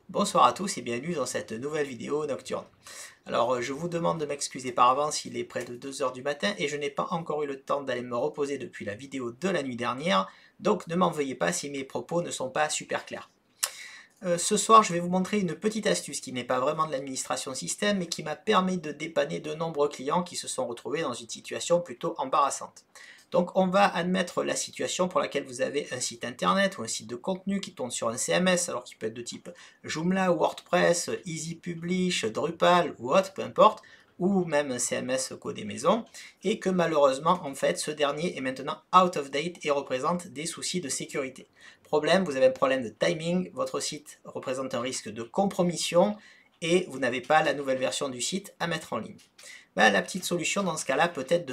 Bonsoir à tous et bienvenue dans cette nouvelle vidéo nocturne. Alors je vous demande de m'excuser par avance, il est près de 2 heures du matin et je n'ai pas encore eu le temps d'aller me reposer depuis la vidéo de la nuit dernière, donc ne m'en veuillez pas si mes propos ne sont pas super clairs. Ce soir je vais vous montrer une petite astuce qui n'est pas vraiment de l'administration système mais qui m'a permis de dépanner de nombreux clients qui se sont retrouvés dans une situation plutôt embarrassante. Donc on va admettre la situation pour laquelle vous avez un site internet ou un site de contenu qui tourne sur un CMS, alors qui peut être de type Joomla, WordPress, Easy Publish, Drupal ou autre, peu importe, ou même un CMS codé maison, et que malheureusement en fait ce dernier est maintenant out of date et représente des soucis de sécurité. Problème, vous avez un problème de timing, votre site représente un risque de compromission et vous n'avez pas la nouvelle version du site à mettre en ligne. Ben, la petite solution dans ce cas-là peut être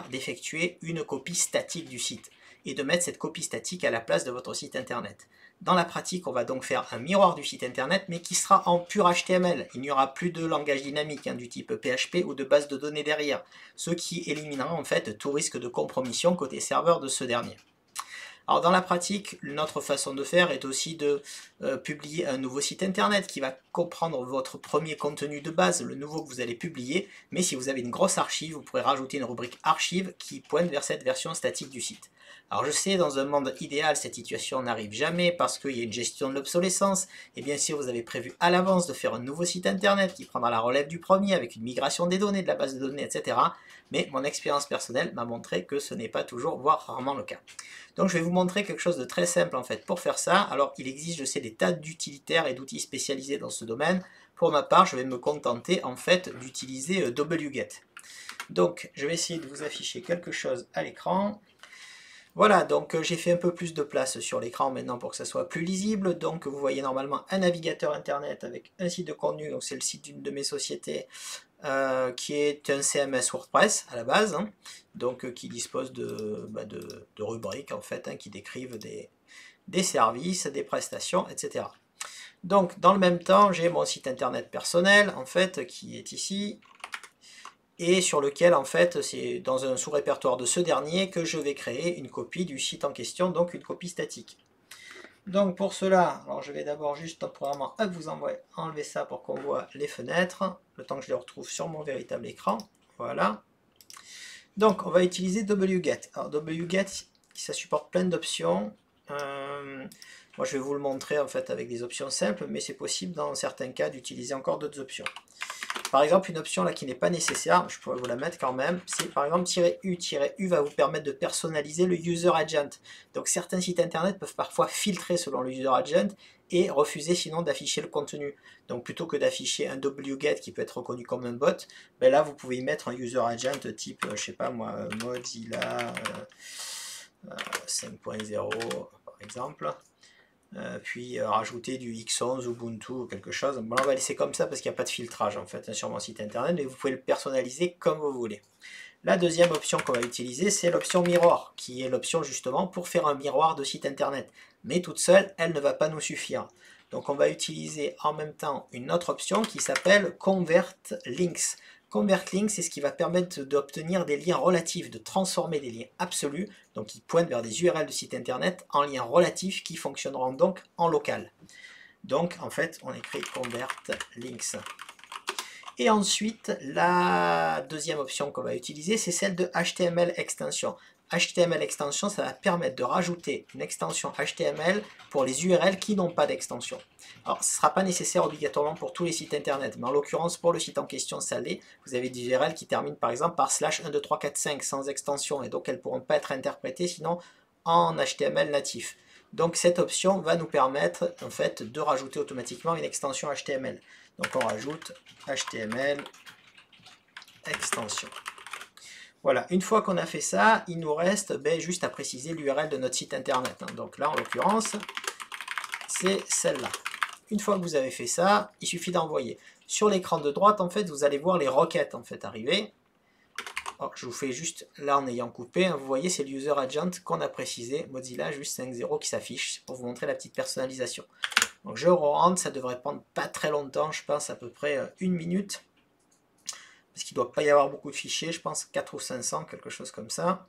d'effectuer une copie statique du site et de mettre cette copie statique à la place de votre site internet. Dans la pratique, on va donc faire un miroir du site internet mais qui sera en pur HTML. Il n'y aura plus de langage dynamique du type PHP ou de base de données derrière, ce qui éliminera en fait tout risque de compromission côté serveur de ce dernier. Alors dans la pratique, notre façon de faire est aussi de publier un nouveau site internet qui va comprendre votre premier contenu de base, le nouveau que vous allez publier, mais si vous avez une grosse archive, vous pourrez rajouter une rubrique archive qui pointe vers cette version statique du site. Alors je sais, dans un monde idéal, cette situation n'arrive jamais parce qu'il y a une gestion de l'obsolescence, et bien sûr vous avez prévu à l'avance de faire un nouveau site internet qui prendra la relève du premier avec une migration des données, de la base de données, etc. Mais mon expérience personnelle m'a montré que ce n'est pas toujours, voire rarement le cas. Donc je vais vous montrer quelque chose de très simple en fait pour faire ça. Alors il existe, je sais, des tas d'utilitaires et d'outils spécialisés dans ce domaine. Pour ma part, je vais me contenter en fait d'utiliser wget. Donc je vais essayer de vous afficher quelque chose à l'écran. Voilà, donc j'ai fait un peu plus de place sur l'écran maintenant pour que ça soit plus lisible. Donc vous voyez normalement un navigateur internet avec un site de contenu, donc c'est le site d'une de mes sociétés, qui est un CMS WordPress à la base, donc qui dispose de rubriques en fait, qui décrivent des services, des prestations, etc. Donc dans le même temps, j'ai mon site internet personnel en fait qui est ici, et sur lequel en fait c'est dans un sous-répertoire de ce dernier que je vais créer une copie du site en question, donc une copie statique. Donc pour cela, alors je vais d'abord juste temporairement vous enlever ça pour qu'on voit les fenêtres, le temps que je les retrouve sur mon véritable écran. Voilà. Donc on va utiliser wget. Alors wget, ça supporte plein d'options. Moi je vais vous le montrer en fait avec des options simples, mais c'est possible dans certains cas d'utiliser encore d'autres options. Par exemple, une option là qui n'est pas nécessaire, je pourrais vous la mettre quand même, c'est par exemple "-u". "-u" va vous permettre de personnaliser le user agent. Donc certains sites internet peuvent parfois filtrer selon le user agent et refuser sinon d'afficher le contenu. Donc plutôt que d'afficher un wget qui peut être reconnu comme un bot, ben là vous pouvez y mettre un user agent type, je sais pas moi, Mozilla 5.0 par exemple. Puis rajouter du X11 Ubuntu ou quelque chose. Bon, on va laisser comme ça parce qu'il n'y a pas de filtrage en fait sur mon site internet, mais vous pouvez le personnaliser comme vous voulez. La deuxième option qu'on va utiliser, c'est l'option Mirror, qui est l'option justement pour faire un miroir de site internet. Mais toute seule, elle ne va pas nous suffire. Donc on va utiliser en même temps une autre option qui s'appelle Convert Links. Convert Links, c'est ce qui va permettre d'obtenir des liens relatifs, de transformer des liens absolus, donc qui pointent vers des URL de site internet, en liens relatifs qui fonctionneront donc en local. Donc en fait, on écrit Convert Links. Et ensuite, la deuxième option qu'on va utiliser, c'est celle de HTML extension. HTML extension, ça va permettre de rajouter une extension HTML pour les URL qui n'ont pas d'extension. Alors, ce ne sera pas nécessaire obligatoirement pour tous les sites internet, mais en l'occurrence, pour le site en question, ça l'est. Vous avez des URL qui terminent par exemple par /12345 sans extension, et donc elles ne pourront pas être interprétées sinon en HTML natif. Donc cette option va nous permettre en fait de rajouter automatiquement une extension HTML. Donc on rajoute HTML extension. Voilà, une fois qu'on a fait ça, il nous reste juste à préciser l'URL de notre site internet. Donc là, en l'occurrence, c'est celle-là. Une fois que vous avez fait ça, il suffit d'envoyer. Sur l'écran de droite, en fait, vous allez voir les requêtes en fait arriver. Oh, je vous fais juste là en ayant coupé, vous voyez c'est l'user agent qu'on a précisé, Mozilla juste 5.0 qui s'affiche pour vous montrer la petite personnalisation. Donc je rentre, ça devrait prendre pas très longtemps, je pense à peu près 1 minute, parce qu'il ne doit pas y avoir beaucoup de fichiers, je pense 4 ou 500, quelque chose comme ça.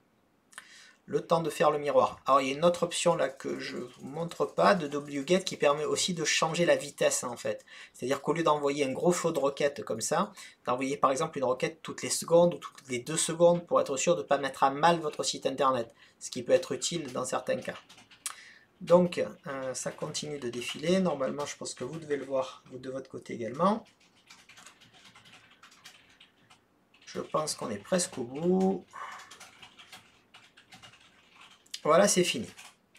le temps de faire le miroir. Alors il y a une autre option là que je ne vous montre pas de wget qui permet aussi de changer la vitesse en fait. C'est-à-dire qu'au lieu d'envoyer un gros flot de requêtes comme ça, d'envoyer par exemple une requête toutes les secondes ou toutes les 2 secondes pour être sûr de ne pas mettre à mal votre site internet, ce qui peut être utile dans certains cas. Donc ça continue de défiler, normalement je pense que vous devez le voir vous de votre côté également. Je pense qu'on est presque au bout. Voilà, c'est fini.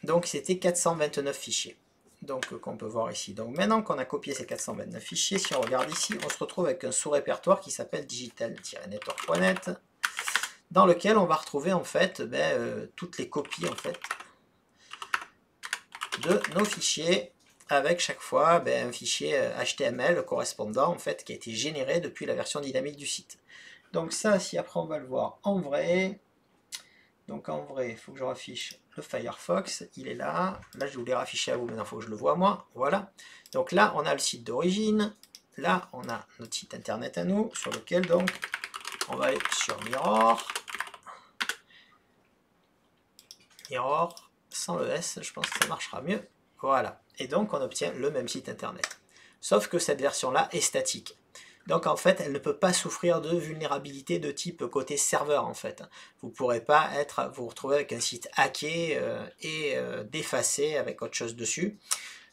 Donc c'était 429 fichiers. Donc qu'on peut voir ici. Donc maintenant qu'on a copié ces 429 fichiers, si on regarde ici, on se retrouve avec un sous-répertoire qui s'appelle digital-network.net, dans lequel on va retrouver en fait toutes les copies en fait de nos fichiers, avec chaque fois un fichier HTML correspondant en fait qui a été généré depuis la version dynamique du site. Donc ça, si après on va le voir en vrai, donc en vrai, il faut que je raffiche le Firefox, il est là. Là, je voulais rafficher à vous, maintenant il faut que je le vois moi. Voilà. Donc là, on a le site d'origine. Là, on a notre site internet à nous, sur lequel donc on va aller sur Mirror. Mirror, sans le S, je pense que ça marchera mieux. Voilà. Et donc, on obtient le même site internet. Sauf que cette version-là est statique. Donc en fait, elle ne peut pas souffrir de vulnérabilité de type côté serveur en fait. Vous ne pourrez pas vous retrouver avec un site hacké et défacé avec autre chose dessus.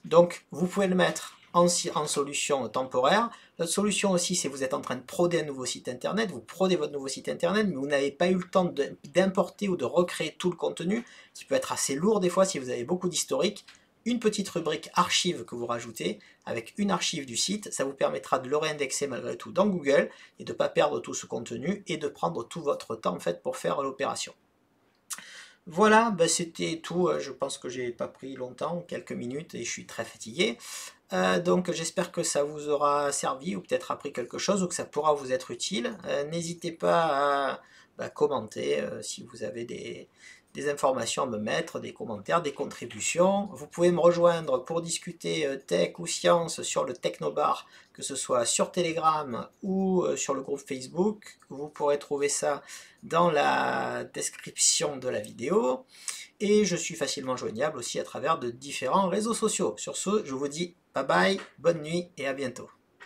Donc vous pouvez le mettre en solution temporaire. Notre solution aussi, c'est que vous êtes en train de proder un nouveau site internet, vous prodez votre nouveau site internet, mais vous n'avez pas eu le temps d'importer ou de recréer tout le contenu, ce qui peut être assez lourd des fois si vous avez beaucoup d'historique. Une petite rubrique archive que vous rajoutez avec une archive du site, ça vous permettra de le réindexer malgré tout dans Google et de ne pas perdre tout ce contenu et de prendre tout votre temps en fait pour faire l'opération. Voilà, c'était tout. Je pense que j'ai pas pris longtemps, quelques minutes, et je suis très fatigué. Donc j'espère que ça vous aura servi ou peut-être appris quelque chose ou que ça pourra vous être utile. N'hésitez pas à commenter si vous avez des informations à me mettre, des commentaires, des contributions. Vous pouvez me rejoindre pour discuter tech ou science sur le Technobar, que ce soit sur Telegram ou sur le groupe Facebook. Vous pourrez trouver ça dans la description de la vidéo. Et je suis facilement joignable aussi à travers de différents réseaux sociaux. Sur ce, je vous dis bye bye, bonne nuit et à bientôt.